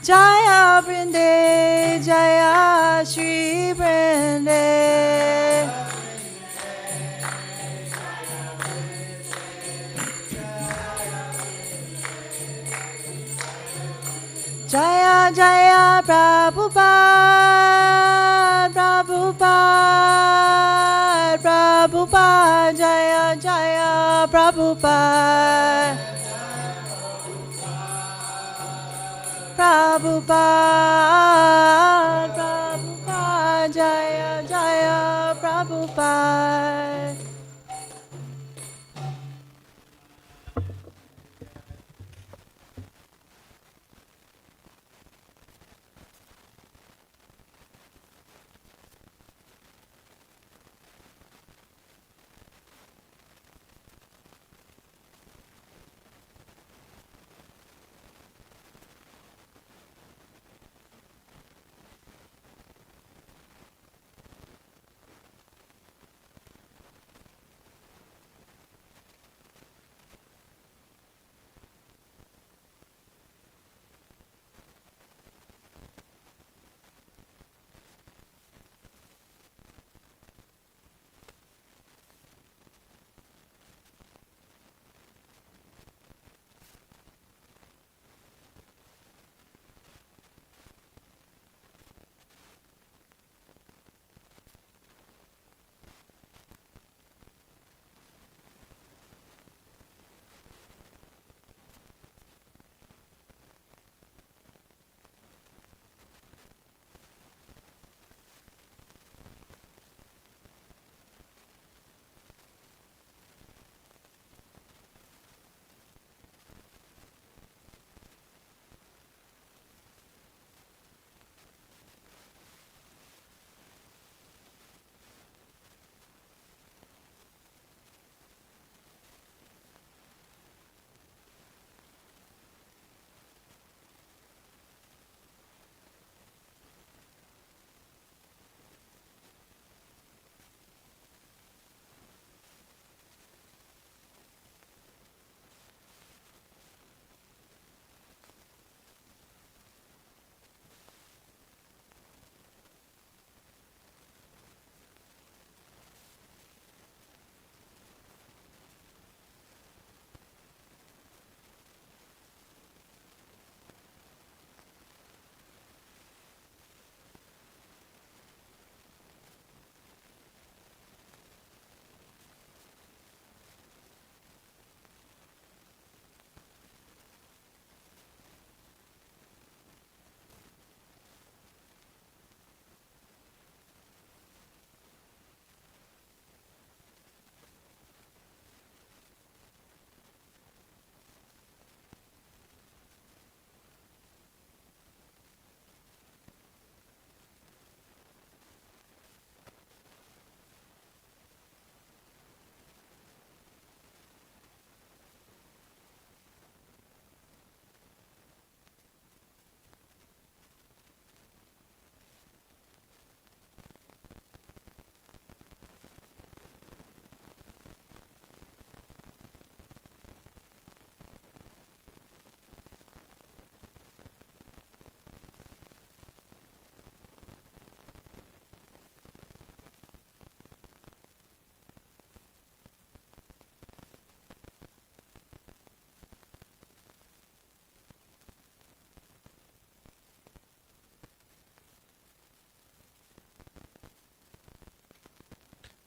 Jaya Brinde, Jaya Shri Brinde. Jaya Jaya Prabhupada, Prabhupada, Prabhupada, Jaya Jaya Prabhupada, Prabhupada, Prabhupada, Jaya Jaya Prabhupada.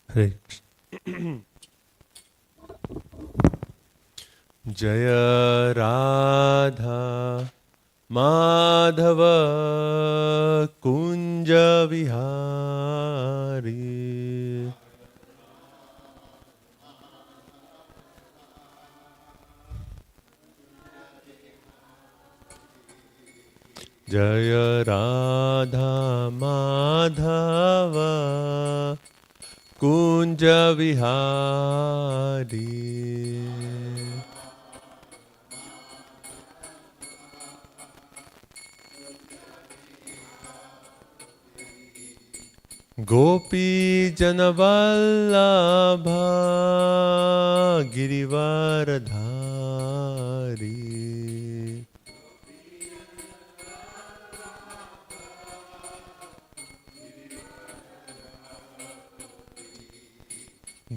Hare Jaya Radha Madhava Kunja Vihari Jaya Radha Madhava Kunja Vihari Gopi Janavallabha Girivaradhari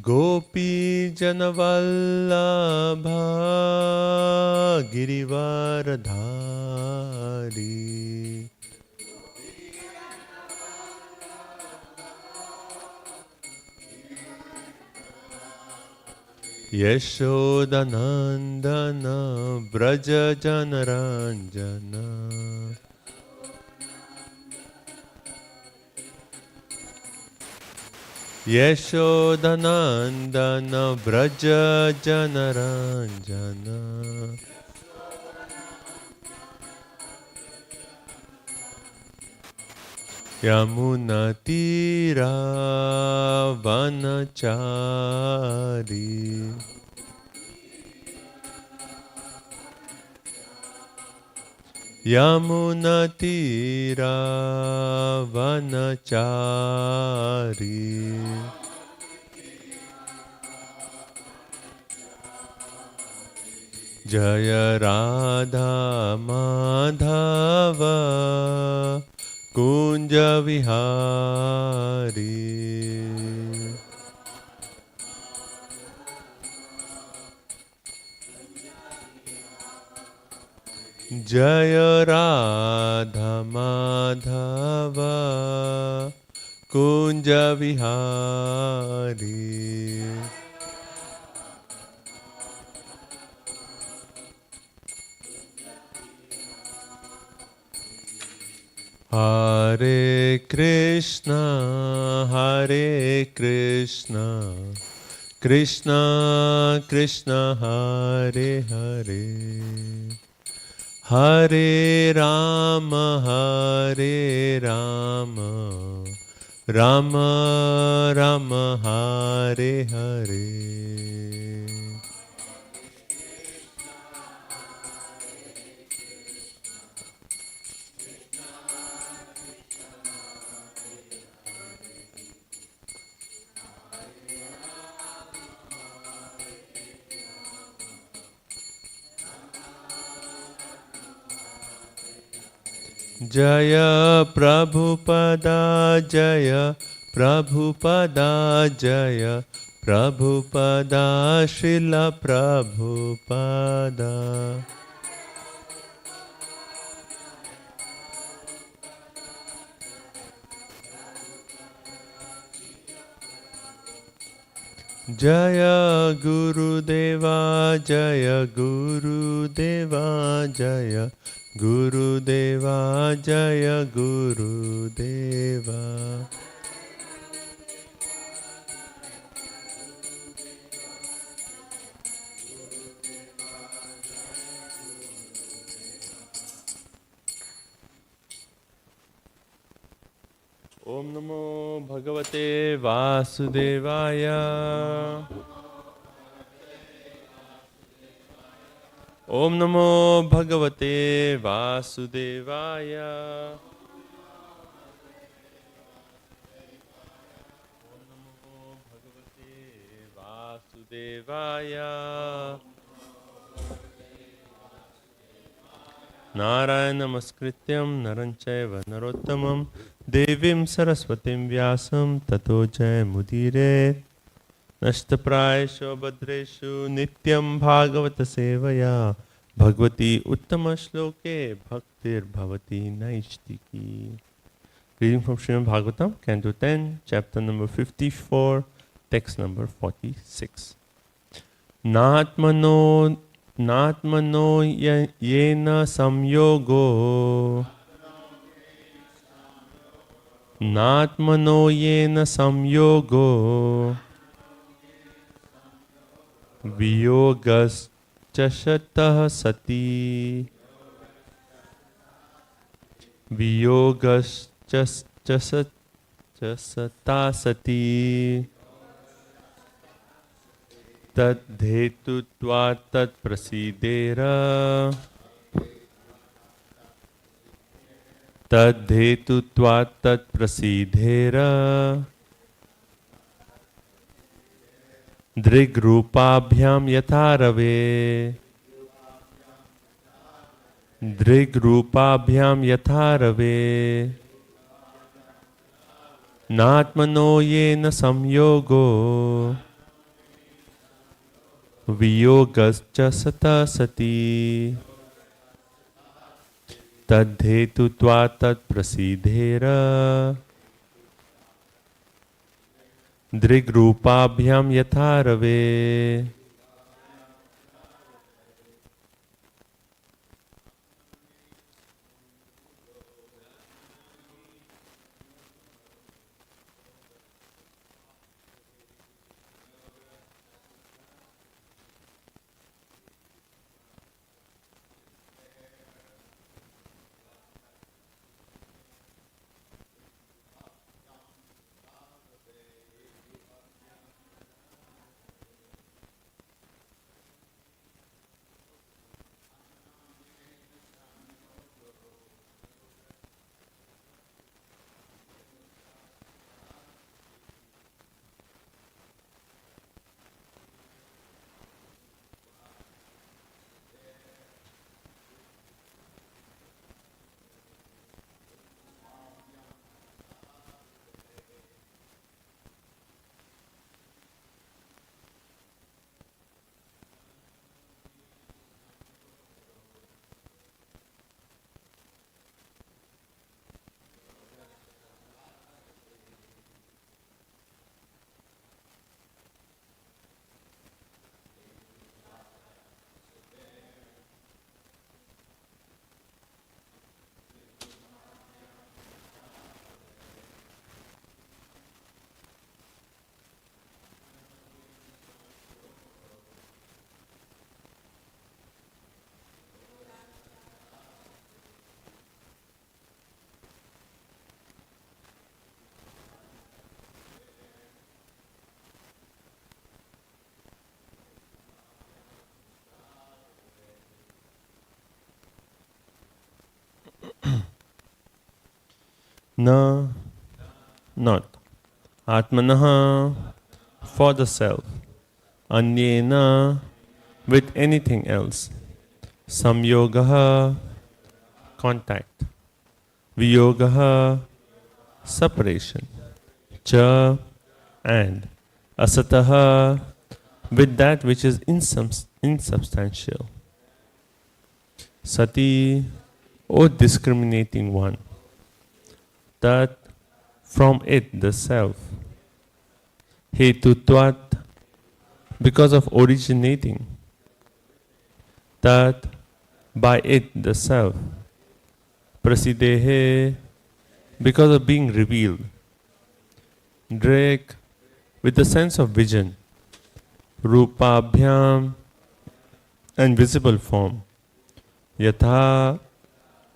गोपीजनवल्लभा Girivardhari यशोदनन्दन व्रजजनरञ्जन यशोदनन्दन व्रजजनरञ्जन यमुनतीरावनचारी यमुनतीरावनचारी जय राधा माधव कुंज विहारी जय राधा माधव कुंज विहारी हरे कृष्णा कृष्णा कृष्णा हरे हरे हरे राम राम राम हरे हरे जय प्रभुपदा जय प्रभुपदा जय प्रभुपदा श्रील प्रभुपदा जय गुरुदेवा जय गुरुदेवा जय गुरुदेवा जय गुरुदेवा ओम नमो भगवते वासुदेवाय ओम नमो भगवते वासुदेवाय ओम नमो भगवते वासुदेवाय नारायण नमस्कृत्यं नरं चैव नरोत्तमं देवीं सरस्वतीं व्यासं ततो जयमुदीरये नष्टप्रायेषु भद्रेषु नित्यं भागवत सेवया भगवती उत्तम श्लोके भक्तिर्भवति नैष्टिकी. Reading from Srimad Bhagavatam, Canto 10, Chapter number 54, Text number 46. Natmano yena samyogo Natmano yena samyogo Viyogas chashatah sati Viyogas chasata sati Tadhetutva tat prasidera Tadhetutva tat prasidera Drigrupabhyam yatharave Drigrupabhyam yatharave Natmano yena samyogo Viyogascha sata sati. Tadhetutva tat prasidhera. Drigrupabhyam yatharave. Na, not. Atmanaha, for the self. Anyena, with anything else. Samyogaha, contact. Viyogaha, separation. Cha, and. Asataha, with that which is insubstantial. Sati, O discriminating one. That from it the self. Hetutvat, because of originating. That by it the self. Prasidehe, because of being revealed. Drek, with the sense of vision. Rupabhyam, and visible form. Yatha,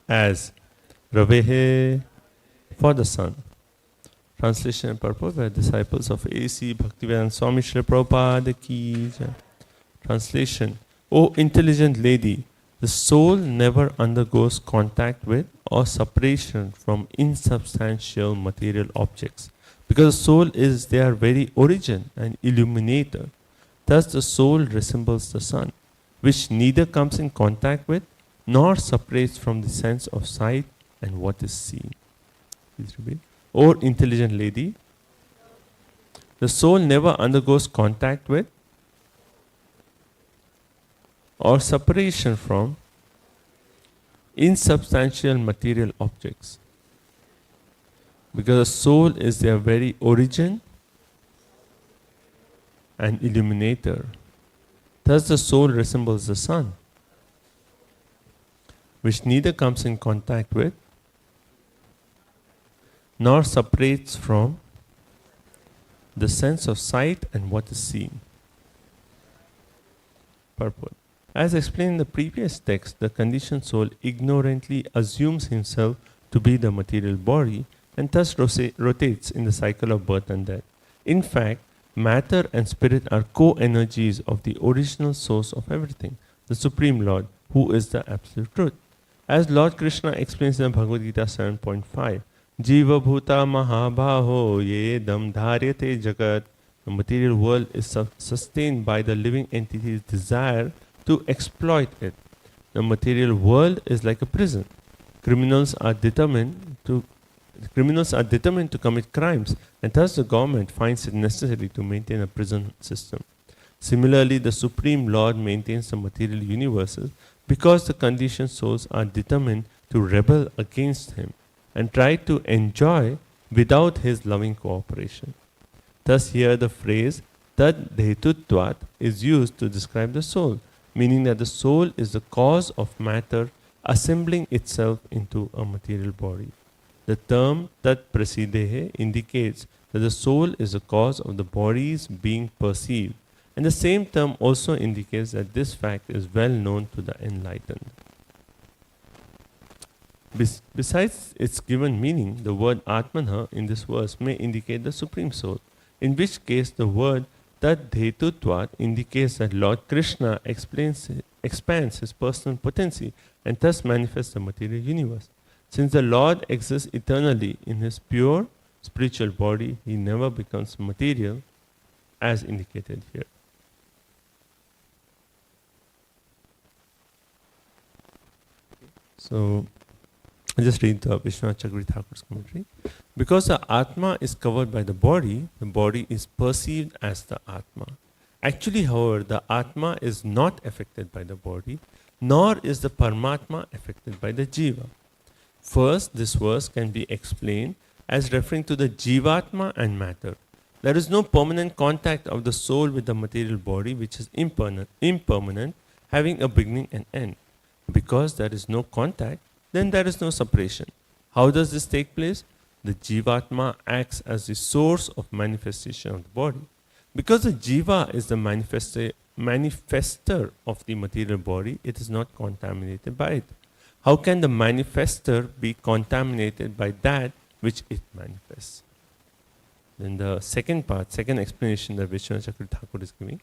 as. Ravehe, for the sun. Translation and purport by disciples of A.C. Bhaktivedanta Swami Srila Prabhupada ki jai. Translation: O intelligent lady, the soul never undergoes contact with or separation from insubstantial material objects, because the soul is their very origin and illuminator. Thus the soul resembles the sun, which neither comes in contact with nor separates from the sense of sight and what is seen. Please repeat. O intelligent lady, the soul never undergoes contact with or separation from insubstantial material objects, because the soul is their very origin and illuminator. Thus the soul resembles the sun, which neither comes in contact with nor separates from the sense of sight and what is seen. Purport. As explained in the previous text, the conditioned soul ignorantly assumes himself to be the material body and thus rotates in the cycle of birth and death. In fact, matter and spirit are co-energies of the original source of everything, the Supreme Lord, who is the Absolute Truth. As Lord Krishna explains in the Bhagavad Gita 7.5, Jiva Bhuta Mahabhaho Yedam Dharyate Jagat. The material world is sustained by the living entity's desire to exploit it. The material world is like a prison. Criminals are determined to commit crimes, and thus the government finds it necessary to maintain a prison system. Similarly, the Supreme Lord maintains the material universes because the conditioned souls are determined to rebel against Him and try to enjoy without His loving cooperation. Thus here the phrase Tad Dhetutvat is used to describe the soul, meaning that the soul is the cause of matter assembling itself into a material body. The term Tat Prasidehe indicates that the soul is the cause of the body's being perceived, and the same term also indicates that this fact is well known to the enlightened. Besides its given meaning, the word Atmanha in this verse may indicate the Supreme Soul, in which case the word Tad Dhetutvat indicates that Lord Krishna expands His personal potency and thus manifests the material universe. Since the Lord exists eternally in His pure spiritual body, He never becomes material as indicated here. So, I just read the Vishwanath Chakravarti Thakur's commentary. Because the Atma is covered by the body is perceived as the Atma. Actually, however, the Atma is not affected by the body, nor is the Paramatma affected by the Jiva. First, this verse can be explained as referring to the Jivatma and matter. There is no permanent contact of the soul with the material body, which is impermanent, having a beginning and end. Because there is no contact, then there is no separation. How does this take place? The Jivatma acts as the source of manifestation of the body. Because the Jiva is the manifester of the material body, it is not contaminated by it. How can the manifester be contaminated by that which it manifests? Then the second explanation that Vishwanath Chakravarti Thakur is giving.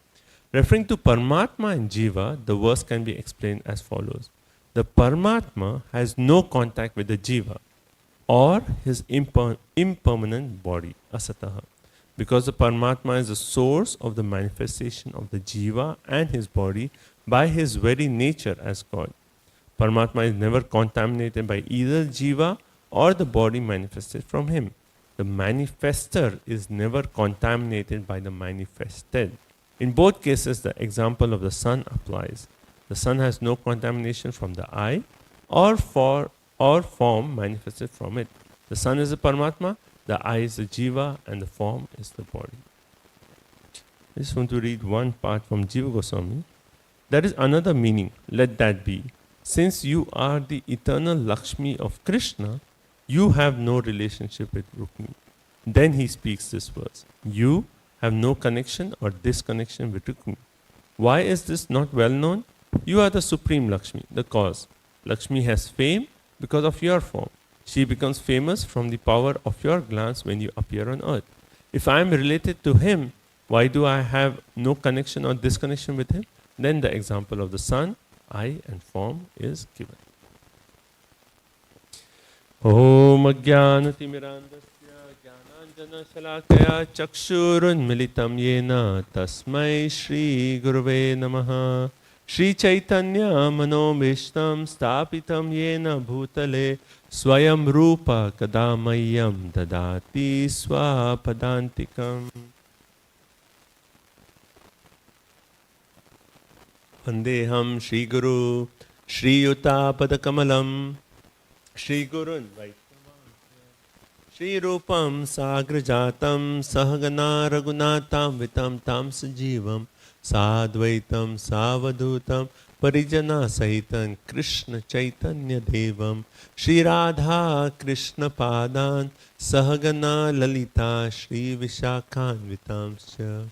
Referring to Paramatma and Jiva, the verse can be explained as follows. The Paramatma has no contact with the Jiva or his impermanent body, asataha. Because the Paramatma is the source of the manifestation of the Jiva and his body by his very nature as God. Paramatma is never contaminated by either Jiva or the body manifested from him. The manifester is never contaminated by the manifested. In both cases, the example of the sun applies. The sun has no contamination from the eye or form manifested from it. The sun is the Paramatma, the eye is the Jiva, and the form is the body. I just want to read one part from Jiva Goswami. There is another meaning, let that be. Since you are the eternal Lakshmi of Krishna, you have no relationship with Rukmini. Then he speaks this verse. You have no connection or disconnection with Rukmini. Why is this not well known? You are the Supreme Lakshmi, the cause. Lakshmi has fame because of your form. She becomes famous from the power of your glance when you appear on earth. If I am related to him, why do I have no connection or disconnection with him? Then the example of the sun, eye and form is given. Om Ajnanatimirandasya Jnananjana Shalakaya Chakshurun Militam Yena Tasmai Shri Guruve Namaha Shri Chaitanya Manomishtam Stapitam Yena Bhutale Swayam Rupa Kadamayam Dadati Swapadantikam Vandeham Shri Guru Shri Yuta Padakamalam Shri Gurun Shri Rupam Sagrajatam Sahagana Raghunatam Vitam Tam Sajivam Sadvaitam Savadutam Parijana Sahitan Krishna Chaitanya Devam Shri Radha Krishna Padan Sahagana Lalita Shri Vishakhan Vitamsya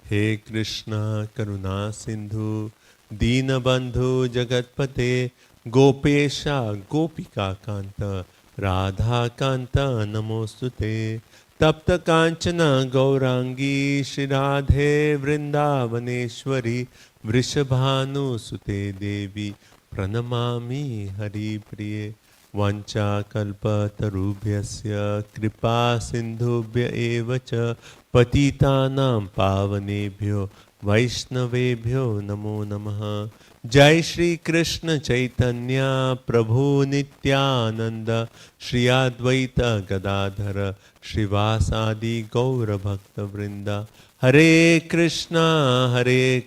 He Krishna Karuna Sindhu Deenabandhu Jagatpate Gopesha Gopika Kanta Radha Kanta Namostute Tapta Kanchana Gaurangi Shri Radhe Vrindavaneshwari Vrishabhanu Sute Devi Pranamami Hari Priye Vancha Kalpa Tarubhyasya Kripa Sindhubhya Evacha Patitanam Pavanebhyo Vaishnavebhyo Namo Namaha Jai Shri Krishna Chaitanya Prabhu Nityananda Shri Advaita Gadadhara Shrivasadi Gaura Bhakta Vrinda. Hare Krishna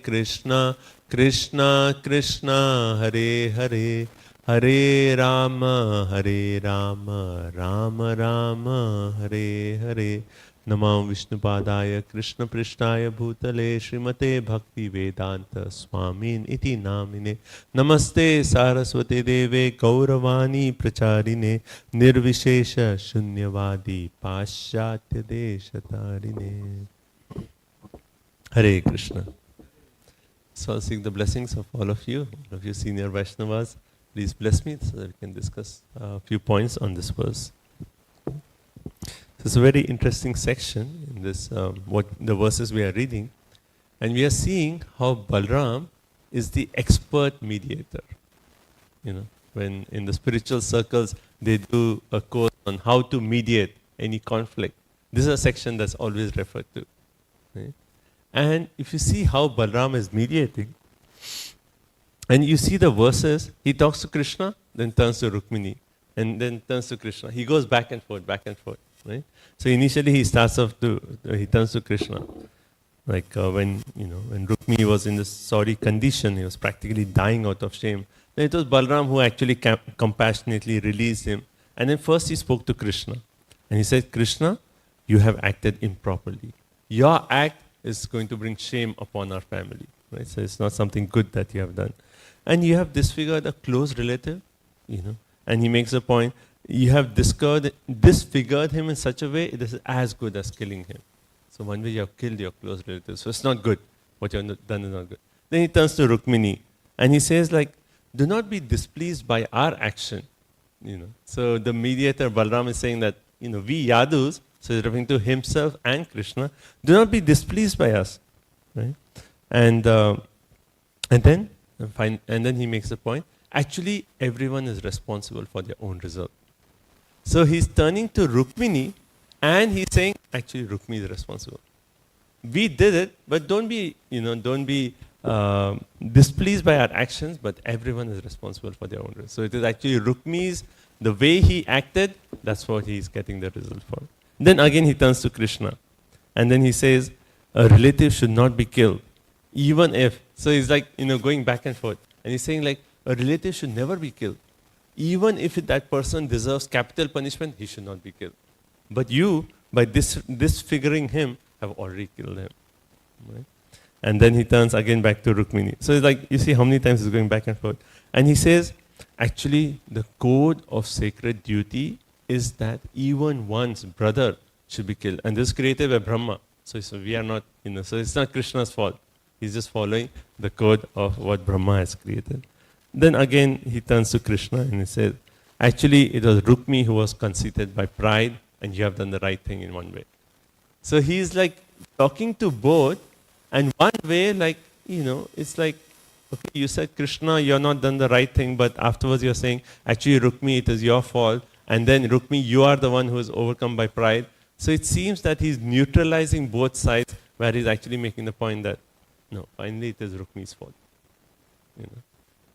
Krishna Krishna Hare Hare, Hare Rama Rama Rama Hare Hare. Namah Vishnupadaya Krishna Prishtaya Bhutale Srimate Bhakti Vedanta Swamin Iti Namine. Namaste Saraswati Deve Gauravani Pracharine Nirvishesha Shunyavadi Paschatya Deshatarine. Hare Krishna. So I'll seek the blessings of all of you senior Vaishnavas. Please bless me so that we can discuss a few points on this verse. So it's a very interesting section in this, what the verses we are reading. And we are seeing how Balram is the expert mediator. You know, when in the spiritual circles, they do a course on how to mediate any conflict. This is a section that's always referred to. Right? And if you see how Balram is mediating, and you see the verses, he talks to Krishna, then turns to Rukmini, and then turns to Krishna. He goes back and forth, right? So initially he starts off he turns to Krishna. Like when Rukmini was in this sorry condition, he was practically dying out of shame. Then it was Balram who actually compassionately released him. And then first he spoke to Krishna. And he said, Krishna, you have acted improperly. Your act is going to bring shame upon our family. Right? So it's not something good that you have done. And you have disfigured a close relative, and he makes a point, you have disfigured him in such a way, it is as good as killing him. So one way you have killed your close relative, so it's not good. What you have done is not good. Then he turns to Rukmini, and he says do not be displeased by our action. So the mediator, Balram, is saying that, we Yadus, so he's referring to himself and Krishna, do not be displeased by us. Right? And then he makes a point, actually everyone is responsible for their own result. So he's turning to Rukmini and he's saying, actually Rukmini is responsible. We did it, but don't be displeased by our actions, but everyone is responsible for their own result. So it is actually Rukmini's, the way he acted, that's what he's getting the result for. Then again he turns to Krishna and then he says, a relative should not be killed. Even if, so he's going back and forth. And he's saying a relative should never be killed. Even if that person deserves capital punishment, he should not be killed. But you, by disfiguring him, have already killed him. Right? And then he turns again back to Rukmini. So it's you see how many times he's going back and forth. And he says, actually, the code of sacred duty is that even one's brother should be killed. And this is created by Brahma. So we are not, so it's not Krishna's fault. He's just following the code of what Brahma has created. Then again, he turns to Krishna and he says, actually, it was Rukmi who was conceited by pride and you have done the right thing in one way. So he's talking to both, and one way, it's okay, you said, Krishna, you're not done the right thing, but afterwards you're saying, actually, Rukmi, it is your fault. And then Rukmi, you are the one who is overcome by pride. So it seems that he's neutralizing both sides, where he's actually making the point that, no, finally it is Rukmi's fault.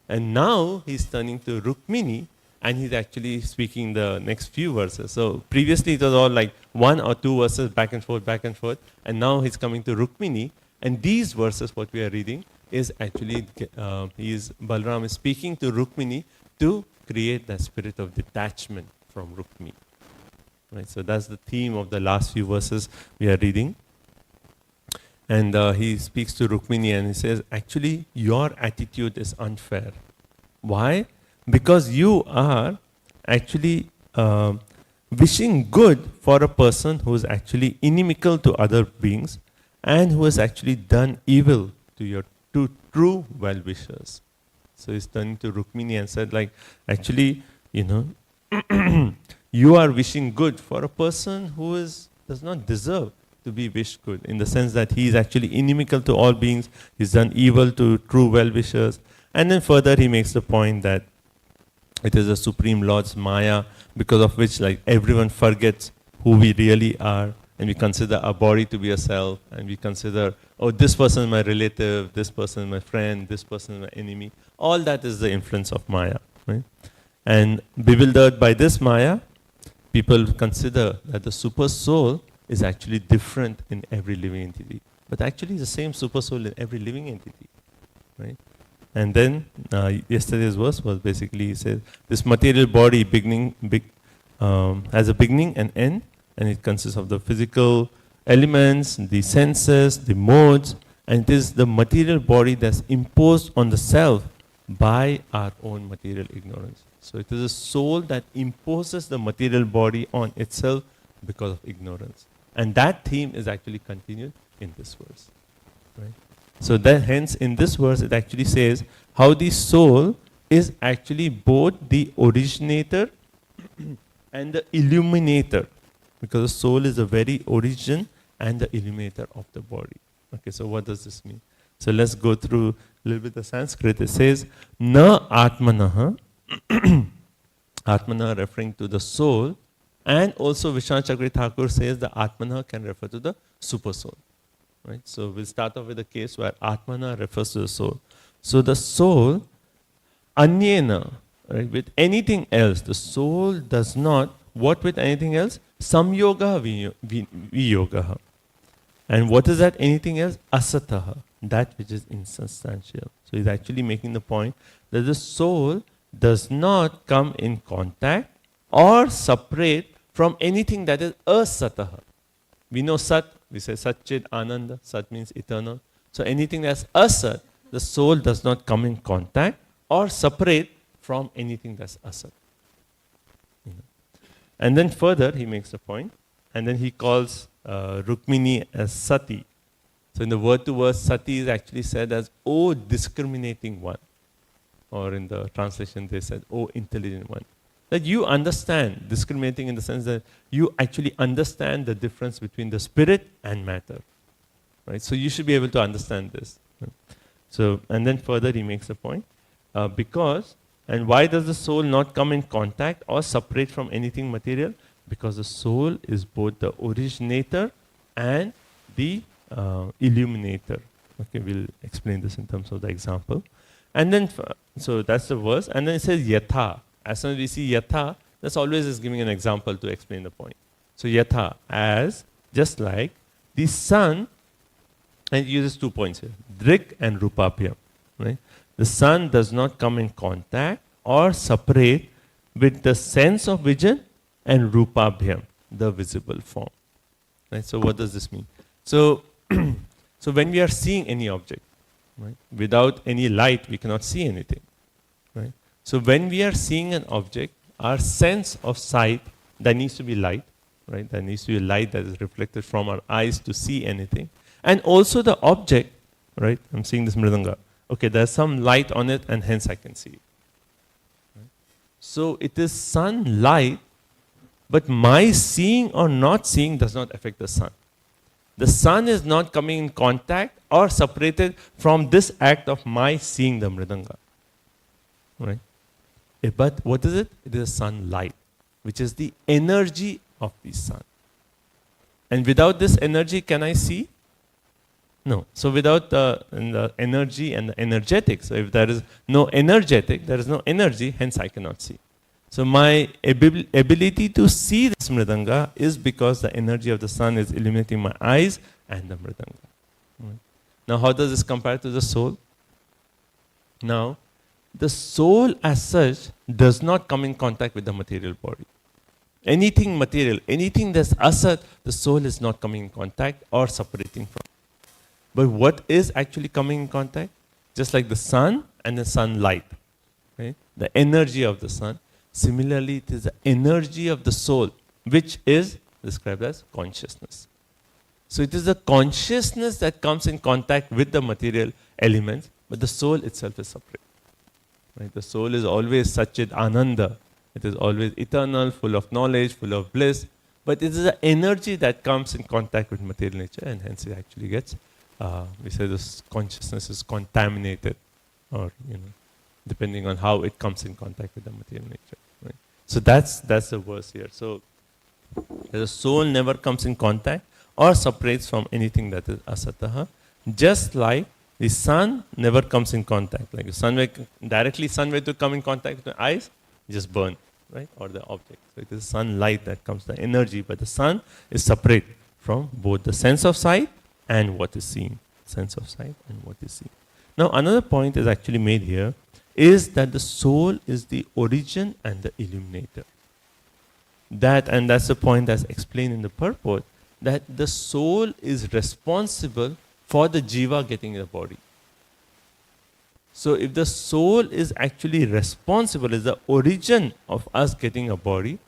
And now he's turning to Rukmini and he's actually speaking the next few verses. So previously it was all one or two verses back and forth, and now he's coming to Rukmini. And these verses, what we are reading, is actually, Balram is speaking to Rukmini to create that spirit of detachment from Rukmini. Right? So that's the theme of the last few verses we are reading. And he speaks to Rukmini and he says, actually, your attitude is unfair. Why? Because you are actually wishing good for a person who is actually inimical to other beings and who has actually done evil to your two true well-wishers. So he's turning to Rukmini and said, actually, you are wishing good for a person who does not deserve to be wished good, in the sense that he is actually inimical to all beings, he's done evil to true well-wishers. And then further he makes the point that it is the Supreme Lord's Maya, because of which everyone forgets who we really are. and we consider our body to be a self, and we consider, oh, this person is my relative, this person is my friend, this person is my enemy. All that is the influence of Maya. Right? And bewildered by this Maya, people consider that the super soul is actually different in every living entity. But actually the same super soul in every living entity. Right? And then yesterday's verse was basically, it says, this material body has a beginning and end, and it consists of the physical elements, the senses, the modes, and it is the material body that's imposed on the self by our own material ignorance. So it is a soul that imposes the material body on itself because of ignorance. And that theme is actually continued in this verse. Right? So that hence in this verse it actually says how the soul is actually both the originator and the illuminator. Because the soul is the very origin and the illuminator of the body. Okay, so what does this mean? So let's go through a little bit of Sanskrit. It says, Na Atmanaha, Atmana referring to the soul, and also Vishwanath Chakravarti Thakur says the Atmana can refer to the super soul. Right? So we'll start off with a case where Atmana refers to the soul. So the soul, Anyena, right, with anything else, the soul does not, what with anything else? Samyoga viyogaha. And what is that anything else? Asataha, that which is insubstantial. So he's actually making the point that the soul does not come in contact or separate from anything that is asataha. We know sat, we say satchid ananda, sat means eternal. So anything that's asat, the soul does not come in contact or separate from anything that's asat. And then further he makes a point, and then he calls Rukmini as Sati. So in the word to word, Sati is actually said as, O discriminating one. Or in the translation they said, O intelligent one. That you understand, discriminating in the sense that you actually understand the difference between the spirit and matter. Right? So you should be able to understand this. So, and then further he makes a point, because, and why does the soul not come in contact or separate from anything material? Because the soul is both the originator and the illuminator. Okay, we'll explain this in terms of the example. And then, so that's the verse. And then it says yatha. As soon as we see yatha, that's always is giving an example to explain the point. So yatha, as, just like, the sun, and it uses 2 points here, drik and rupabhyam. Right? The sun does not come in contact or separate with the sense of vision and rupabhyam, the visible form. Right? So what does this mean? So, so when we are seeing any object, right, without any light, we cannot see anything. Right? So when we are seeing an object, our sense of sight, there needs to be light. Right? There needs to be a light that is reflected from our eyes to see anything. And also the object, right? I'm seeing this mridanga. Okay, there's some light on it and hence I can see it. Right? So it is sunlight, but my seeing or not seeing does not affect the sun. The sun is not coming in contact or separated from this act of my seeing the mridanga. Right? But what is it? It is sunlight, which is the energy of the sun. And without this energy, can I see? No. So without the energy and the energetic, so if there is no energetic, there is no energy, hence I cannot see. So my ability to see this mridanga is because the energy of the sun is illuminating my eyes and the mridanga. Right. Now how does this compare to the soul? Now, the soul as such does not come in contact with the material body. Anything material, anything that's asat, the soul is not coming in contact or separating from. But what is actually coming in contact? Just like the sun and the sunlight. Right? The energy of the sun. Similarly, it is the energy of the soul, which is described as consciousness. So it is the consciousness that comes in contact with the material elements, but the soul itself is separate. Right? The soul is always Satchid Ananda. It is always eternal, full of knowledge, full of bliss. But it is the energy that comes in contact with material nature, and hence it actually gets, we say this consciousness is contaminated, or depending on how it comes in contact with the material nature. Right? So that's the verse here. So The soul never comes in contact or separates from anything that is asataha. Just like the sun never comes in contact. Like directly sun were to come in contact with the eyes, just burn, right? Or the object. So it is sunlight that comes, the energy, but the sun is separate from both the sense of sight and what is seen. Sense of sight and what is seen. Now another point is actually made here is that the soul is the origin and the illuminator. That's the point that's explained in the purport, that the soul is responsible for the jiva getting the body. So if the soul is actually responsible, is the origin of us getting a body,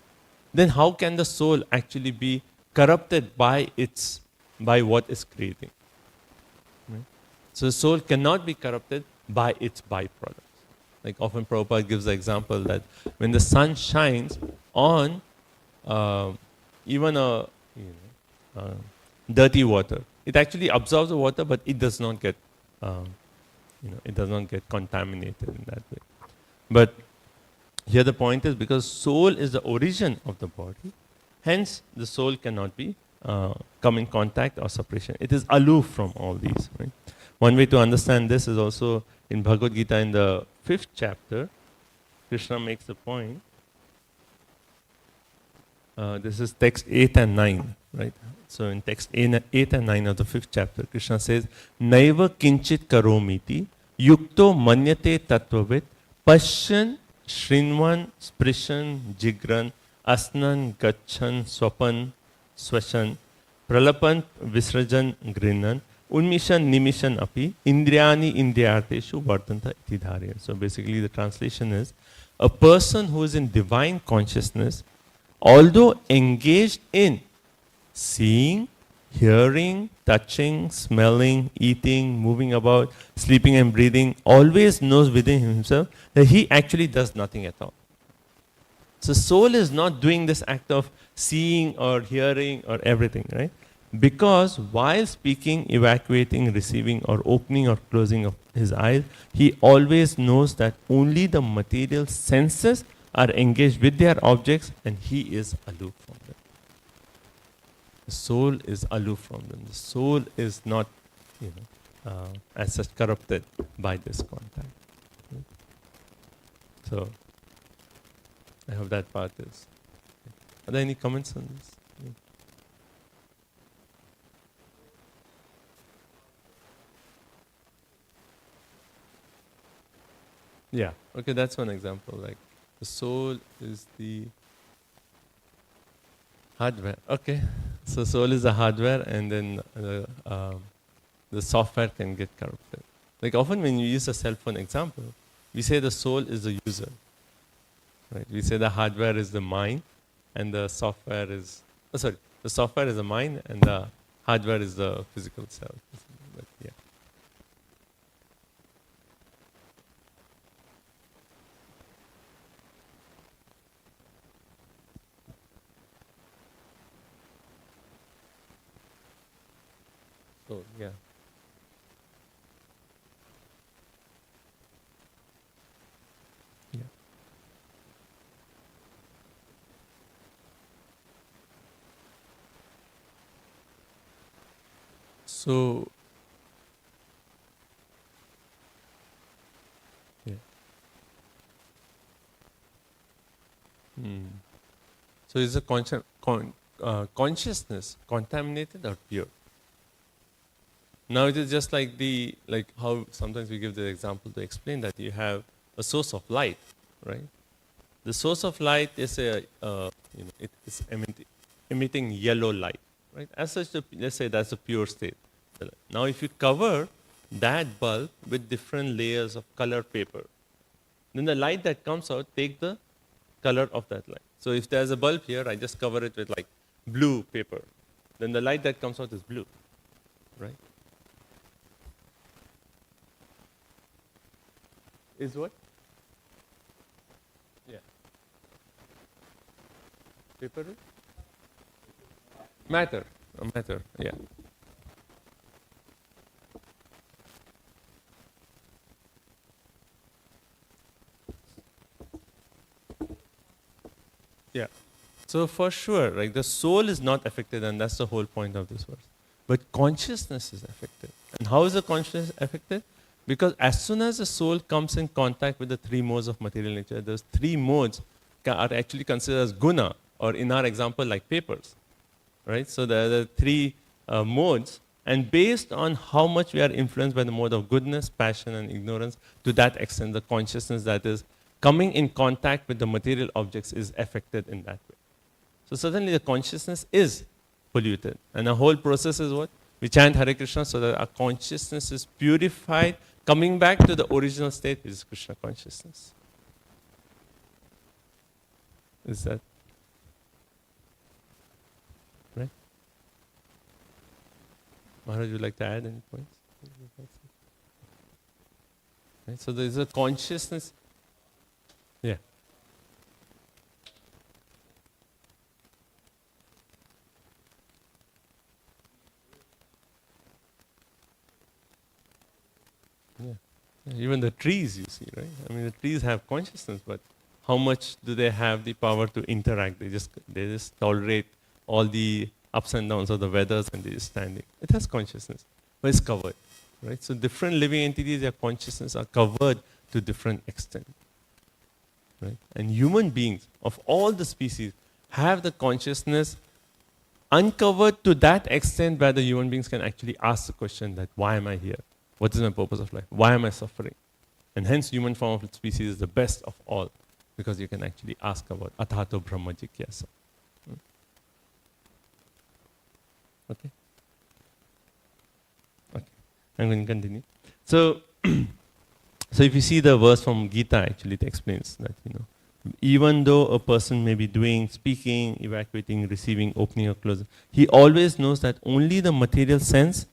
then how can the soul actually be corrupted by what is creating? Right? So the soul cannot be corrupted by its byproducts. Like often Prabhupada gives the example that when the sun shines on even dirty water, it actually absorbs the water, but it does not get, it does not get contaminated in that way. But here the point is, because soul is the origin of the body, hence the soul cannot be come in contact or separation. It is aloof from all these. Right? One way to understand this is also in Bhagavad Gita in the 5th chapter. Krishna makes the point. This is text 8 and 9, right? So in text 8 and 9 of the 5th chapter, Krishna says, Naiva kinchit karomiti, yukto manyate tattvavit, pashyan, shrinvan, sprishan, jigran, asnan, gachan, swapan, swashan, pralapan, visrajan, grinan, unmishan, nimishan api, indriyani indriyarteshu vardanta iti dharya. So basically the translation is, a person who is in divine consciousness, although engaged in seeing, hearing, touching, smelling, eating, moving about, sleeping and breathing, always knows within himself that he actually does nothing at all. So soul is not doing this act of seeing or hearing or everything, right? Because while speaking, evacuating, receiving or opening or closing of his eyes, he always knows that only the material senses are engaged with their objects and he is aloof from them. The soul is aloof from them. The soul is not, as such corrupted by this contact. So, I hope that part is. Are there any comments on this? Yeah. Okay, that's one example. Like the soul is the hardware. Okay. So soul is the hardware, and then the software can get corrupted. Like often when you use a cell phone example, we say the soul is the user. Right? We say the hardware is the mind, and the software is the software is the mind, and the hardware is the physical self. But yeah. So yeah. Yeah. So yeah. So is the consciousness contaminated or pure? Now it is just like how sometimes we give the example to explain that you have a source of light, right? The source of light is it is emitting yellow light, right? As such, let's say that's a pure state. Now if you cover that bulb with different layers of color paper, then the light that comes out take the color of that light. So if there's a bulb here, I just cover it with like blue paper, then the light that comes out is blue, right? Is what? Yeah. Paper? Matter. Matter, yeah. Yeah. So for sure, like the soul is not affected, and that's the whole point of this verse. But consciousness is affected. And how is the consciousness affected? Because as soon as the soul comes in contact with the three modes of material nature, those three modes are actually considered as guna, or in our example, like papers. Right? So there are the three modes, and based on how much we are influenced by the mode of goodness, passion, and ignorance, to that extent, the consciousness that is coming in contact with the material objects is affected in that way. So certainly the consciousness is polluted. And the whole process is what? We chant Hare Krishna so that our consciousness is purified, coming back to the original state, which is Krishna consciousness. Is that right? Maharaj, would you like to add any points? Right, so there is a consciousness. Yeah. Yeah. Even the trees, you see, right? I mean, the trees have consciousness, but how much do they have the power to interact? They just tolerate all the ups and downs of the weathers, and they're just standing. It has consciousness, but it's covered, right? So different living entities, their consciousness are covered to different extent, right? And human beings of all the species have the consciousness uncovered to that extent where the human beings can actually ask the question that, why am I here? What is my purpose of life? Why am I suffering? And hence human form of species is the best of all, because you can actually ask about atato brahma jigyasa. Okay? Okay. I'm going to continue. So, so if you see the verse from Gita, actually it explains that, even though a person may be doing, speaking, evacuating, receiving, opening or closing, he always knows that only the material sense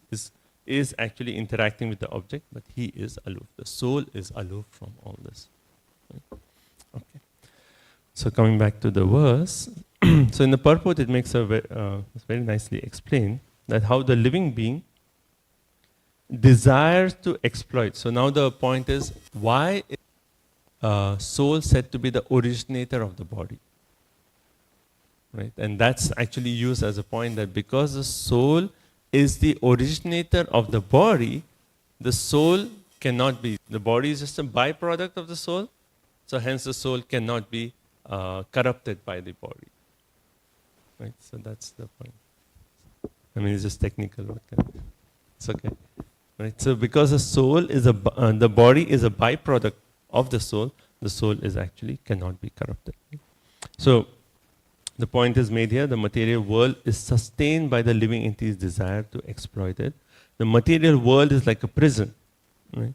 is actually interacting with the object, but he is aloof. The soul is aloof from all this. Right? Okay. So coming back to the verse, so in the purport it makes it's very nicely explained that how the living being desires to exploit. So now the point is, why is soul said to be the originator of the body? Right? And that's actually used as a point that because the soul is the originator of the body, the soul cannot be. The body is just a byproduct of the soul, so hence the soul cannot be corrupted by the body. Right? So that's the point. I mean, it's just technical. It's okay. Right? So because the soul is the body is a byproduct of the soul is actually cannot be corrupted. So the point is made here, the material world is sustained by the living entity's desire to exploit it. The material world is like a prison. Right?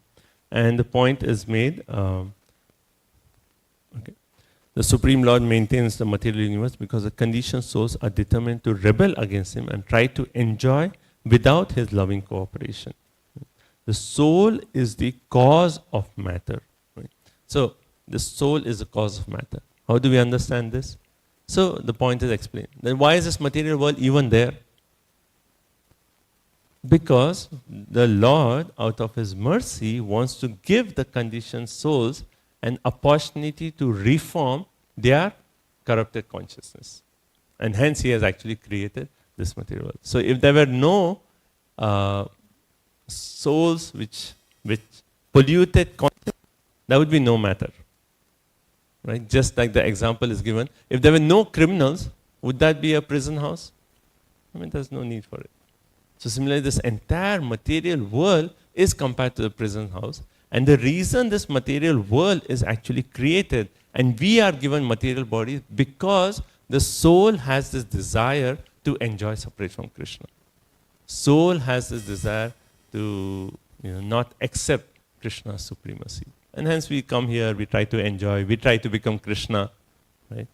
And the point is made, okay. The Supreme Lord maintains the material universe because the conditioned souls are determined to rebel against him and try to enjoy without his loving cooperation. The soul is the cause of matter. Right? So the soul is the cause of matter. How do we understand this? So the point is explained. Then why is this material world even there? Because the Lord, out of his mercy, wants to give the conditioned souls an opportunity to reform their corrupted consciousness. And hence he has actually created this material world. So if there were no souls which polluted consciousness, there would be no matter. Right? Just like the example is given. If there were no criminals, would that be a prison house? I mean, there's no need for it. So similarly, this entire material world is compared to the prison house. And the reason this material world is actually created and we are given material bodies because the soul has this desire to enjoy separate from Krishna. Soul has this desire to not accept Krishna's supremacy. And hence we come here, we try to enjoy, we try to become Krishna. Right?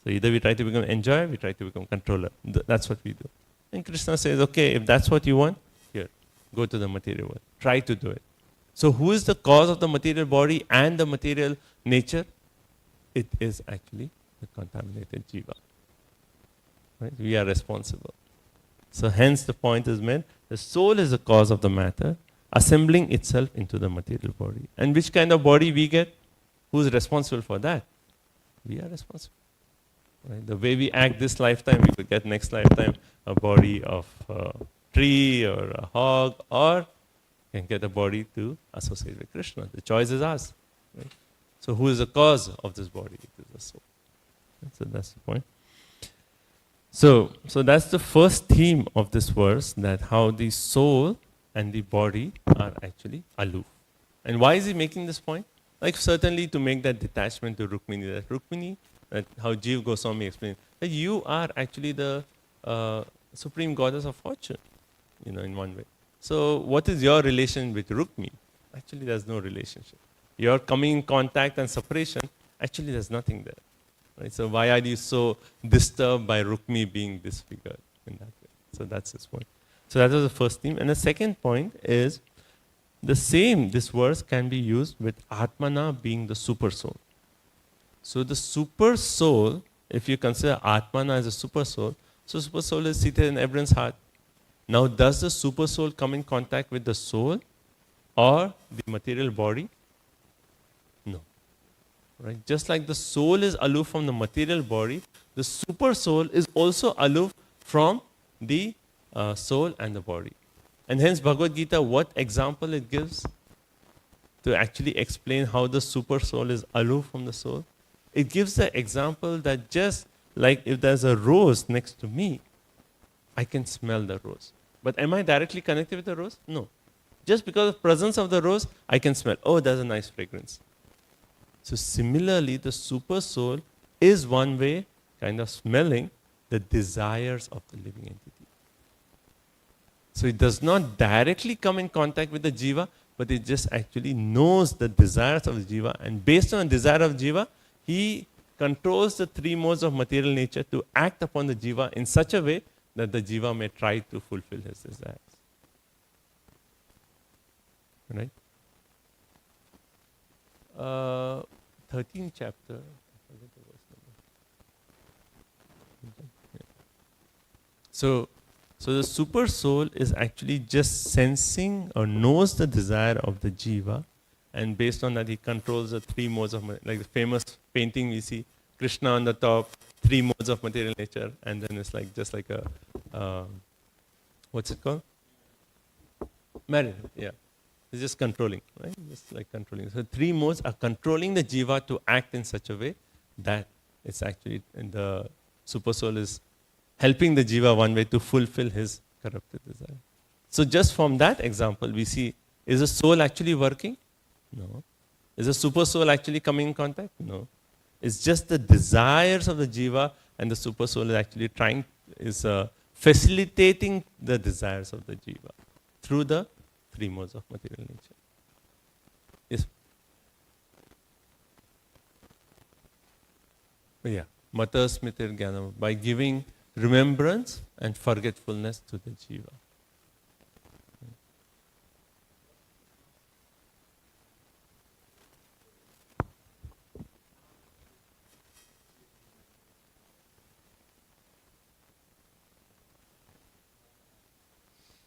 So either we try to become enjoyer, we try to become controller. That's what we do. And Krishna says, okay, if that's what you want, here, go to the material world. Try to do it. So who is the cause of the material body and the material nature? It is actually the contaminated jiva. Right? We are responsible. So hence the point is made, the soul is the cause of the matter, assembling itself into the material body. And which kind of body we get? Who is responsible for that? We are responsible. Right? The way we act this lifetime, we could get next lifetime a body of a tree or a hog, or can get a body to associate with Krishna. The choice is ours. Right? So who is the cause of this body? It is the soul. So that's the point. So that's the first theme of this verse, that how the soul and the body are actually aloof. And why is he making this point? Like certainly to make that detachment to Rukmini, that how Jeev Goswami explained, that you are actually the supreme goddess of fortune, in one way. So what is your relation with Rukmini? Actually there's no relationship. Your coming in contact and separation, actually there's nothing there. Right? So why are you so disturbed by Rukmini being disfigured in that way? So that's his point. So that was the first theme. And the second point is this verse can be used with Atmana being the super soul. So the super soul, if you consider Atmana as a super soul, so super soul is seated in everyone's heart. Now does the super soul come in contact with the soul or the material body? No. Right? Just like the soul is aloof from the material body, the super soul is also aloof from the soul and the body. And hence Bhagavad Gita, what example it gives to actually explain how the super soul is aloof from the soul? It gives the example that just like if there's a rose next to me, I can smell the rose. But am I directly connected with the rose? No. Just because of the presence of the rose, I can smell, oh, there's a nice fragrance. So similarly, the super soul is one way kind of smelling the desires of the living entity. So it does not directly come in contact with the jiva, but it just actually knows the desires of the jiva, and based on the desire of jiva, he controls the three modes of material nature to act upon the jiva in such a way that the jiva may try to fulfill his desires. Right? 13th chapter. So the super soul is actually just sensing or knows the desire of the jiva, and based on that he controls the three modes of, like the famous painting we see, Krishna on the top, three modes of material nature, and then it's like just like a, what's it called? Marriage, yeah. It's just controlling, right? Just like controlling. So three modes are controlling the jiva to act in such a way that it's actually, and the super soul is helping the jiva one way to fulfill his corrupted desire. So just from that example, we see, is the soul actually working? No. Is the super soul actually coming in contact? No. It's just the desires of the jiva, and the super soul is actually facilitating the desires of the jiva through the three modes of material nature. Yes? Yeah. Mata Smritir Jnanam, by giving remembrance and forgetfulness to the jiva.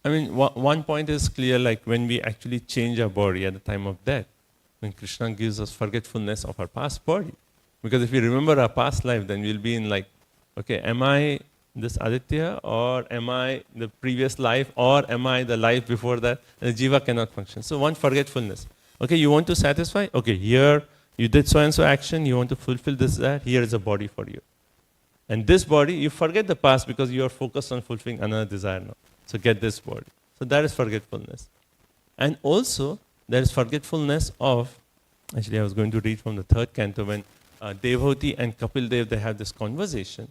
I mean, one point is clear, like when we actually change our body at the time of death, when Krishna gives us forgetfulness of our past body. Because if we remember our past life, then we'll be in like, okay, am I this Aditya, or am I the previous life, or am I the life before that? And the jiva cannot function. So one, forgetfulness. Okay, you want to satisfy? Okay, here you did so and so action, you want to fulfill this, that, here is a body for you. And this body, you forget the past because you are focused on fulfilling another desire now. So get this body. So that is forgetfulness. And also, there is forgetfulness of, actually I was going to read from the 3rd canto when Devhuti and Kapil Dev, they have this conversation.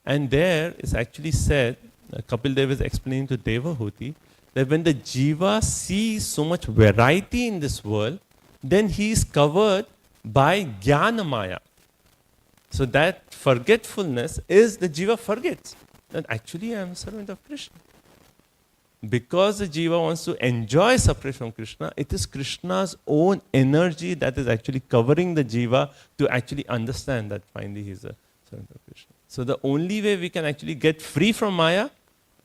And there is actually said, Kapil Dev is explaining to Devhuti, that when the jiva sees so much variety in this world, then he is covered by Jnana Maya. So that forgetfulness is the jiva forgets that actually I am a servant of Krishna. Because the jiva wants to enjoy separation from Krishna, it is Krishna's own energy that is actually covering the jiva to actually understand that finally he is a servant of Krishna. So the only way we can actually get free from Maya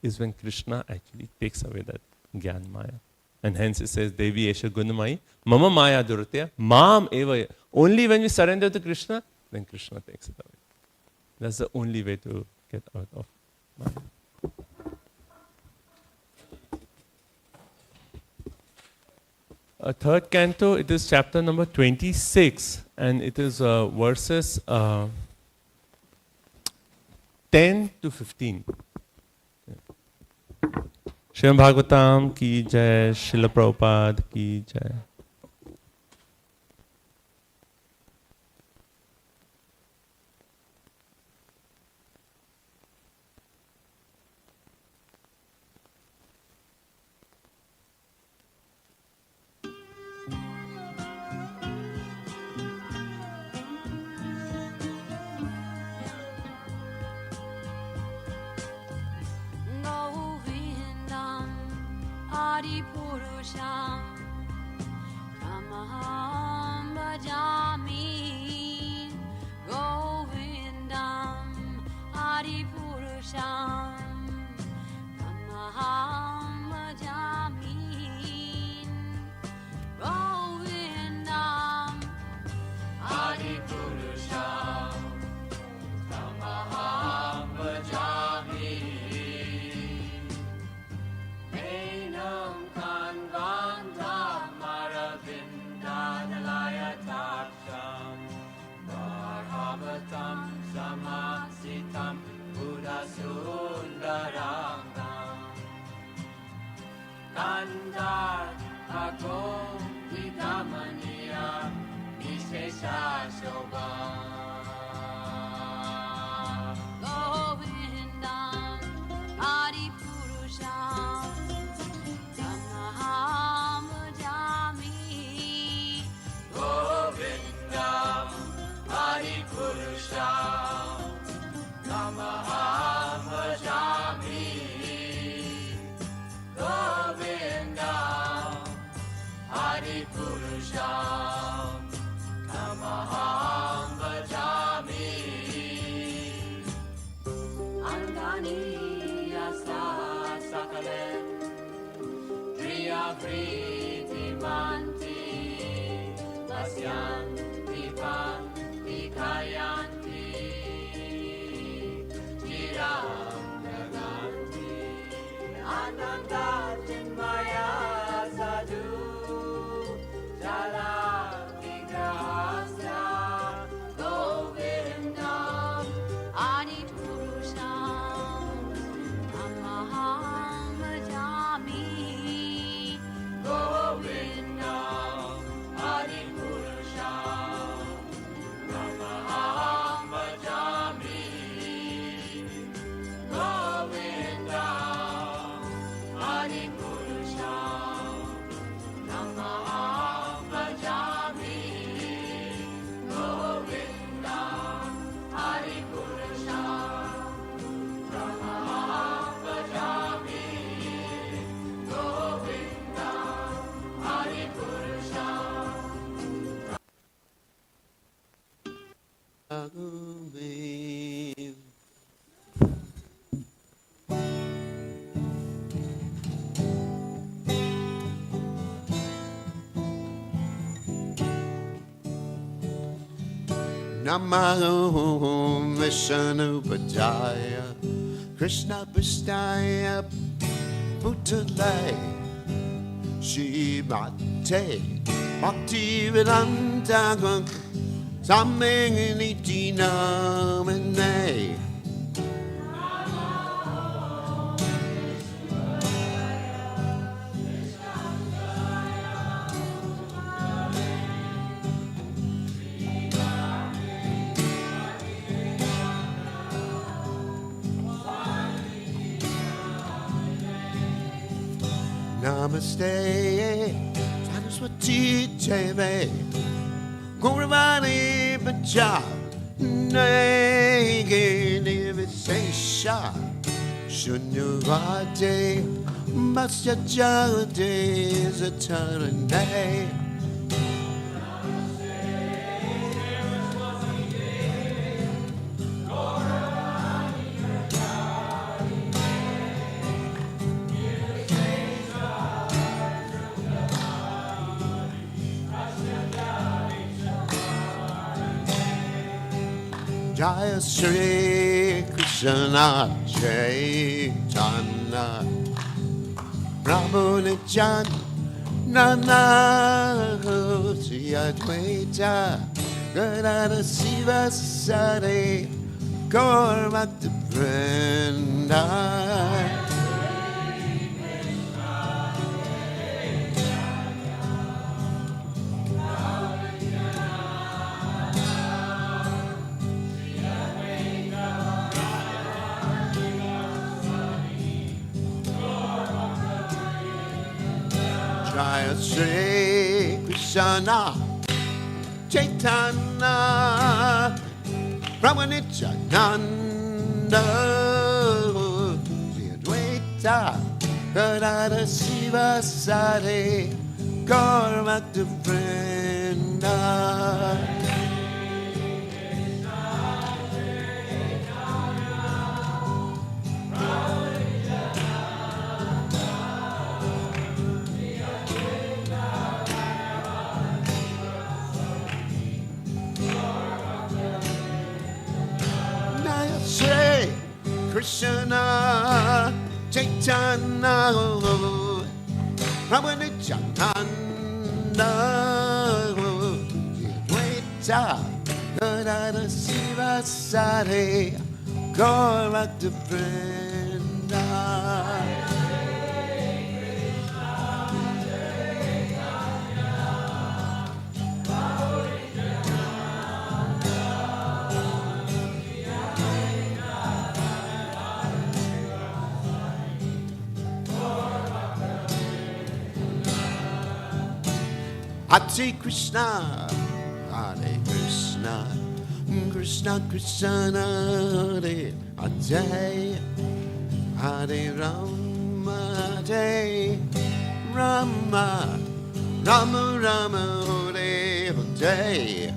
is when Krishna actually takes away that Gyan Maya. And hence it says, Devi Esha Gunamai, Mama Maya Duratya, Mam Eva. Only when we surrender to Krishna, then Krishna takes it away. That's the only way to get out of mind. Third canto, it is chapter number 26, and it is verses 10 to 15. Srimad Bhagavatam ki jai, Srila Prabhupada ki jai. Govindam Adipurusham Tamaham Bhajami. Govindam Adipurusham Tamaham Bhajami. Govindam Adipurusham Tamaham Bhajami. Enam Kanvantam Aravindadalayataksham Bharavatam Samasitam Buddhasundarangam Kandar Agom Vidamaniya Vishesha Shobham Govindam Adipurusham Tamaham Bhajami. Govindam Adipurusham Tamaham Bhajami. Govindam Adipurusham Tamaham Bhajami. Andani Yasa Sakalen Priya Priti Manti Vasyanti Panti Kayanti Chiram Naganti Ananda Chinmaya Sadhu Jala Vigrahasya Govindam Adipurusham Tamaham Bhajami. Govindam Adipurusham Tamaham Bhajami. Govindam Adipurusham Tamaham Bhajami. Govindam Adipurusham Tamaham Bhajami. Govindam Adipurusham. Namo Vishnu Padaya Krishna Pristaya Putale Shimate Bhakti Vedanta Sammeniti Namane Namaste, Saraswati Deve, Gauravani Pacha, Nagini Visesha, Shunyavate, Masyajade, Zatarane. Jaya Shri Krishna Chaitanya Prabhu Nityananda Shri Advaita Gadada Siva Sari Gaur Bhakta Vrinda Jaya Shri Krishna Chaitanya Prabhu Nityananda Shri Advaita Gadada Siva Sari Gaur Bhakta Vrinda Shri Krishna Chaitanya Prabhu Nityananda Shri Gadada Siva Sari Gaur Bhakta Vrinda Hare Krishna, Hare Krishna, Krishna Krishna, Hare Hare, Hare Rama, Hare Rama, Rama Rama, Hare Hare.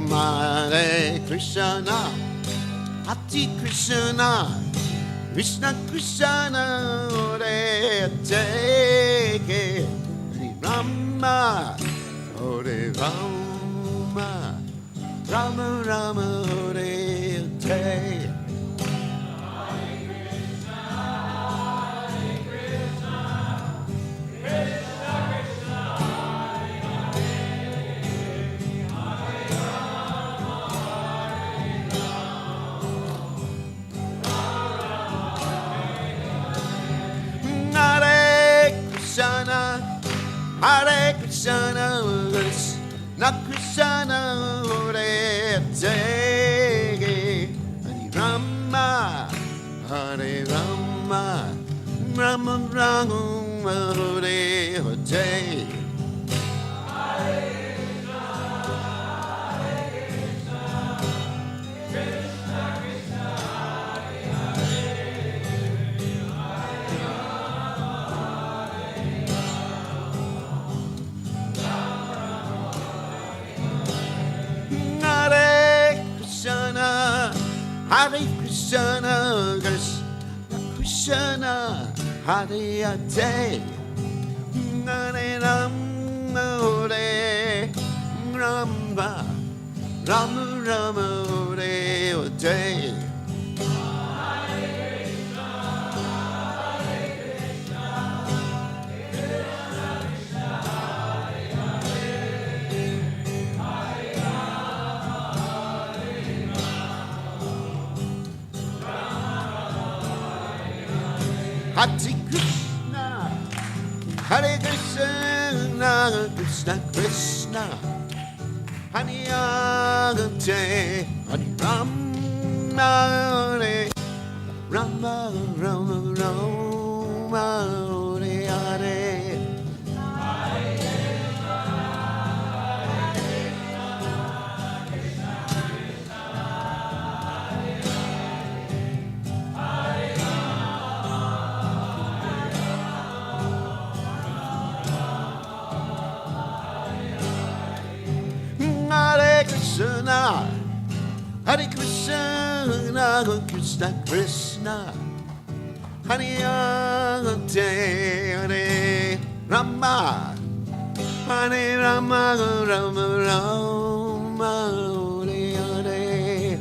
Hare Krishna, Hare Krishna, Krishna Krishna, Hare Hare, Hare Rama, Hare Rama, Rama Rama, Hare Hare. Hare Krishna, Krishna Krishna, Hare Hare, Hare Rama, Hare Rama, Rama Rama, Hare Hare. Hare Krishna, Krishna Krishna, Hare Hare, Hare Rama, Hare Rama, Rama Rama, Hare Hare. Hare Krishna, Hare Krishna, Krishna Krishna, Hare Hare, Hare Rama, Hare Rama, Rama Rama, Hare Hare. Hare Krishna, Krishna Krishna, Hare Hare Rama, Hare Rama, Rama Rama, Hare Hare.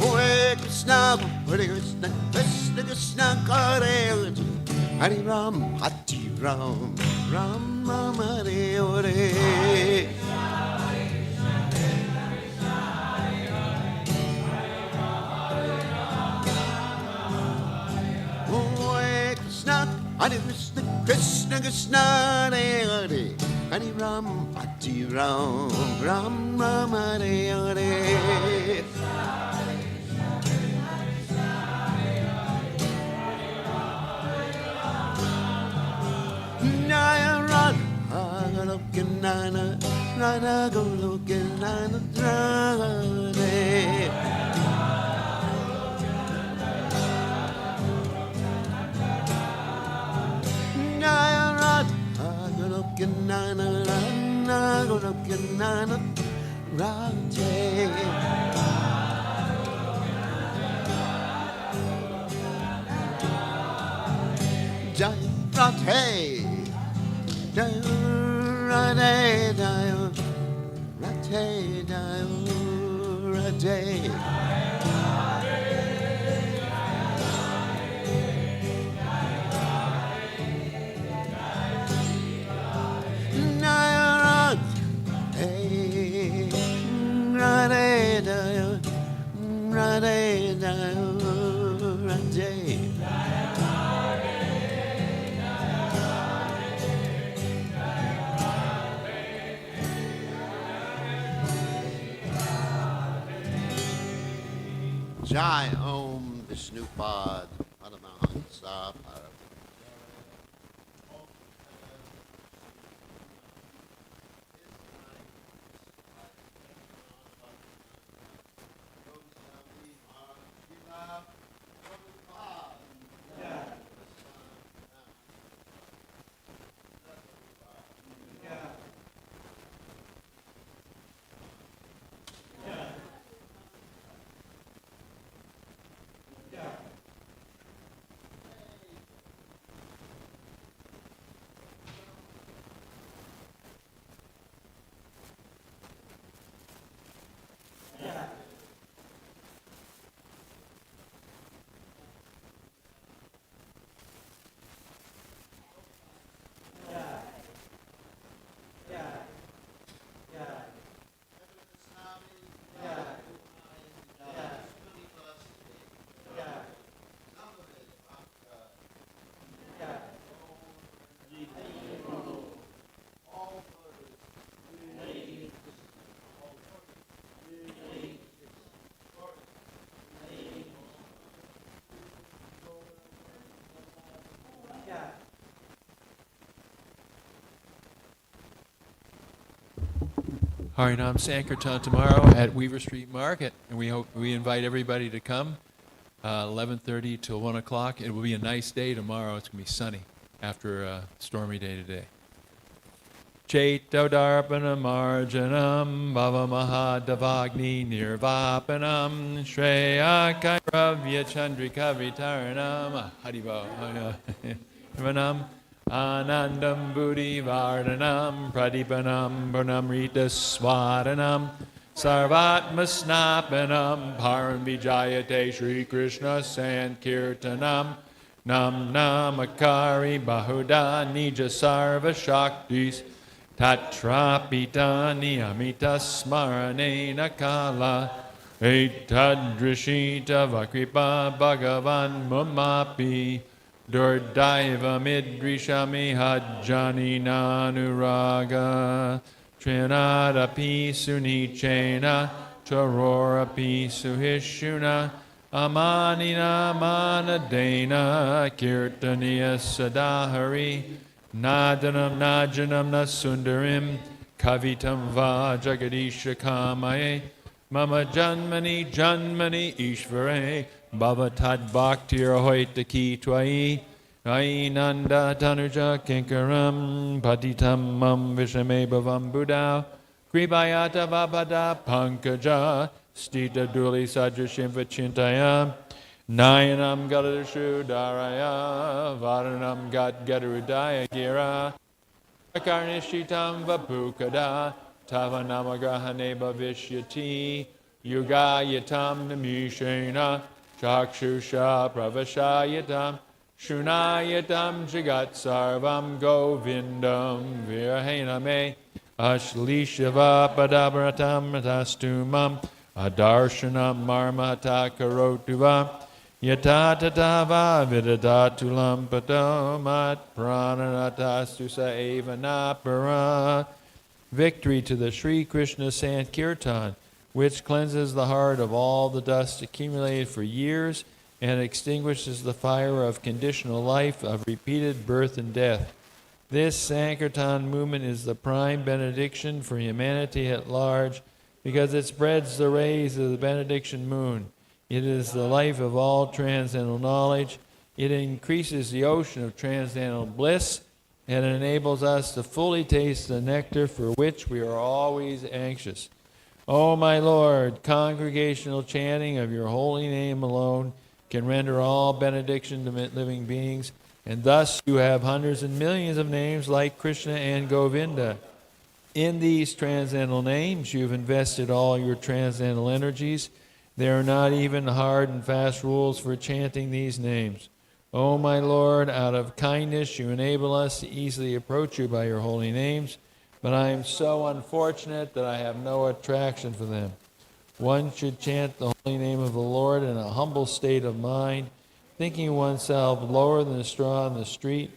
Hare Krishna, Hare Krishna, Krishna Krishna, Hare Hare, Hare Ram, Hare Ram, Ram Ram, Hare Hare. Hare Krishna, Hare Krishna, Krishna Krishna, Hare Hare, Hare Ram, Hare Ram, Ram Ram, Hare Hare. Naya Radha Goloka Nana Radha Goloka Nana Radhe. Naya Radha Goloka Nana Radha Goloka Nana Radhe. Jai Radhe, Jai Radhe, Jai Radhe, Jai Radhe. Jai Radhe, Radhe, Jai Radhe, Jai Radhe. Jai Om Vishnupad Paramahansa Param. Harinam Sankirtan tomorrow at Weaver Street Market, and we invite everybody to come, 11:30 till 1 o'clock. It will be a nice day tomorrow. It's going to be sunny after a stormy day today. Chaitodarpanam Arjanam Bhava Mahadavagni Nirvapanam Shreya Kairavya Chandrika Vitaranam Hariva Vanam Anandam Buddhi Vardhanam Pradipanam Purnamrita Swadanam Sarvatma Snapanam Param Vijayate Shri Krishna Sankirtanam Nam Namakari Bahuda Nija Sarva Shaktis Tatrapita Niyamita Smaranena Kala Etadrishita Vakripa Bhagavan Mumapi Durdaiva Midrishami Hajjani Nanuraga Trinadapi Sunichena Charorapi Suhishuna Amanina Manadena Kirtaniya Sadahari Nadanam Najanam Nasundarim kavitam va jagadisha kamaye, mama janmani janmani ishvare, bhavatad bhaktir hoita ki twai, ainanda tanuja kinkaram, patitam mam vishame bhavam buddha, kribayata vabhada pankaja, stita duli sadrashim vachintaya, nayanam galadashu daraya, varanam gat gadarudaya gira, Karnishitam vapukada tavanamagrahane bhavishyati yugayatam namishena chakshusha pravashayatam shunayatam jagat sarvam govindam virahename ashlishava padabratam ratastumam adarshanam marmata karotuva Yata tatava vidadatulam patomat prananatastu sa eva napara. Victory to the Sri Krishna Sankirtan, which cleanses the heart of all the dust accumulated for years and extinguishes the fire of conditional life, of repeated birth and death. This Sankirtan movement is the prime benediction for humanity at large because it spreads the rays of the benediction moon. It is the life of all transcendental knowledge. It increases the ocean of transcendental bliss and enables us to fully taste the nectar for which we are always anxious. O my Lord, congregational chanting of your holy name alone can render all benediction to living beings, and thus you have hundreds and millions of names like Krishna and Govinda. In these transcendental names, you've invested all your transcendental energies. There are not even hard and fast rules for chanting these names. O my Lord, out of kindness you enable us to easily approach you by your holy names, but I am so unfortunate that I have no attraction for them. One should chant the holy name of the Lord in a humble state of mind, thinking oneself lower than a straw in the street.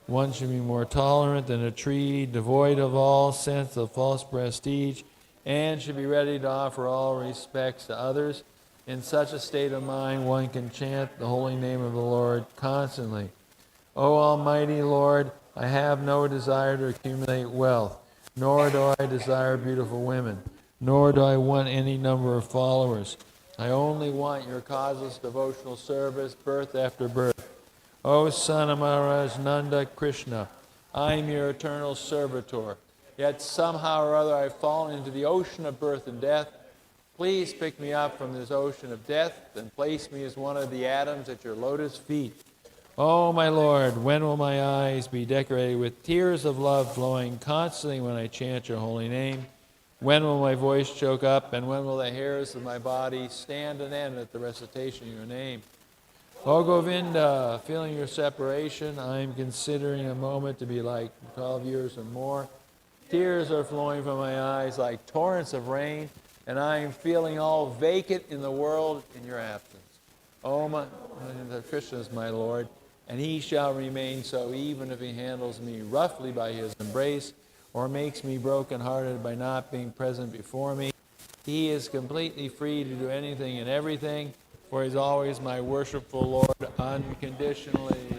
One should be more tolerant than a tree, devoid of all sense of false prestige, and should be ready to offer all respects to others. In such a state of mind, one can chant the holy name of the Lord constantly. O Almighty Lord, I have no desire to accumulate wealth, nor do I desire beautiful women, nor do I want any number of followers. I only want your causeless devotional service, birth after birth. O Son of Maharaj Nanda Krishna, I am your eternal servitor. Yet somehow or other I've fallen into the ocean of birth and death. Please pick me up from this ocean of death and place me as one of the atoms at your lotus feet. Oh, my Lord, when will my eyes be decorated with tears of love flowing constantly when I chant your holy name? When will my voice choke up, and when will the hairs of my body stand and end at the recitation of your name? O Govinda, feeling your separation, I am considering a moment to be like 12 years or more. Tears are flowing from my eyes like torrents of rain, and I am feeling all vacant in the world in your absence. O Krishna is my Lord, and he shall remain so even if he handles me roughly by his embrace or makes me broken-hearted by not being present before me. He is completely free to do anything and everything, for he is always my worshipful Lord unconditionally.